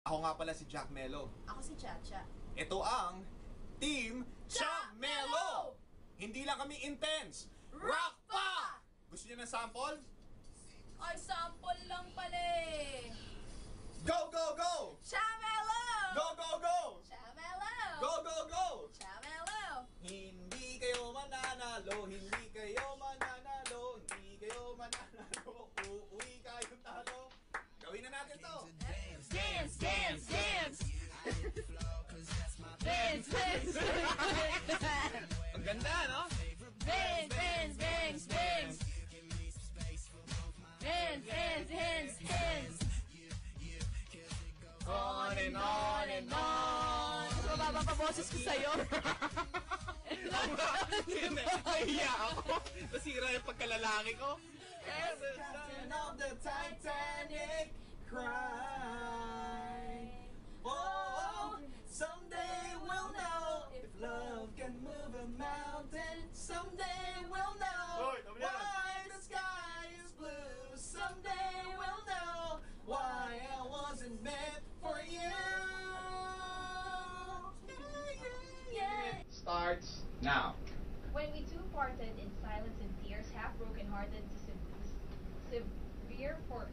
Ako nga pala si Jack Mello. Ako si Chacha. Ito ang Team Jack Mello! Hindi lang kami intense, rock pa! Gusto niyo ng sample? Ay, sample lang pala eh. Go, go, go! Chamelo! Go, go, go! Chamelo! Go, go, go! Chamelo! Hindi kayo mananalo, hindi kayo mananalo, hindi kayo mananalo, uuwi kayo talo. Gawin na natin to! Dance, dance, dance! Dance, dance, dance! Ang ganda, no? Dance, dance, dance, dance! Dance, dance, dance, dance! On and on and on! Mas mababa pa boses ko sa'yo. Nahiya ako. Nasira yung pagkalalaki ko. Captain of the Titanic cry. Oh, someday we'll know if love can move a mountain. Someday we'll know why the sky is blue. Someday we'll know why I wasn't meant for you. Yeah. Starts now. When we two parted in silence and tears, half broken-hearted, severe for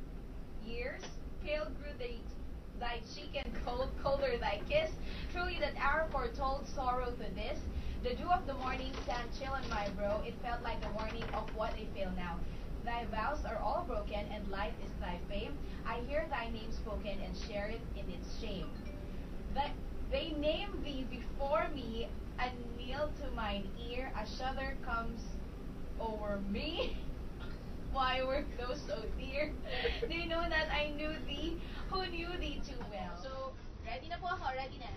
years, pale grew thy cheek and cold, colder thy kiss. Truly that hour foretold sorrow to this. The dew of the morning stand chill on my brow. It felt like the warning of what I feel now. Thy vows are all broken, and life is thy fame. I hear thy name spoken and share it in its shame. They name thee before me, and kneel to mine ear. A shudder comes over me. Why were those so dear? They know that I knew thee, who knew thee too well. So, ready na po ako, ready na.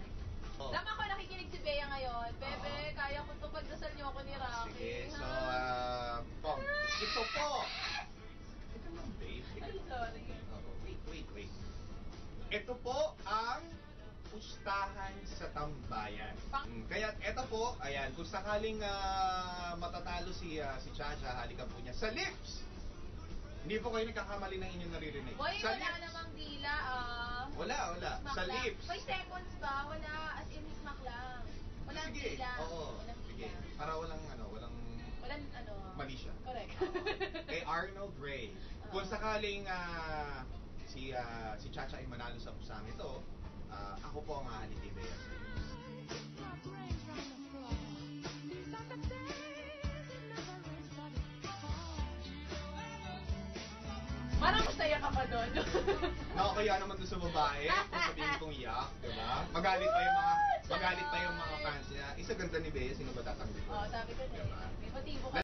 Oh. Tama ko nakikinig si Bea ngayon. Bebe, kaya ko to pagdasal niyo ako ni Rocky. Sige, so, ha? ito po. Ito lang, babe. Ay, sorry. Wait. Ito po ang pustahan sa tambayan. Kaya ito po, ayan, kung sakaling matatalo si Chacha, halikan po niya sa lips. Hindi po kayo nagkakamali ng inyong naririnig. Boy, Sa wala lips. namang dila Wala. Smack Sa lang. lips. May seconds ba? Wala, as in smack lang. Walang Sige, dila. oo. Walang Sige, dila. para walang mali siya. Correct. Kay Arnold Ray. Kung sakaling si Chacha ay manalo sa pusang ito, ako po ang hahalikin Bea sa iyo. Parang masaya ka pa doon. Nakakaya naman doon sa babae, kung sabihin kong iyak, diba? Magalit pa yung mga fans niya. Isa ganda ni Bea, sino ba tatanggol ko? Oh, sabi ko na Diba? May motibo ka.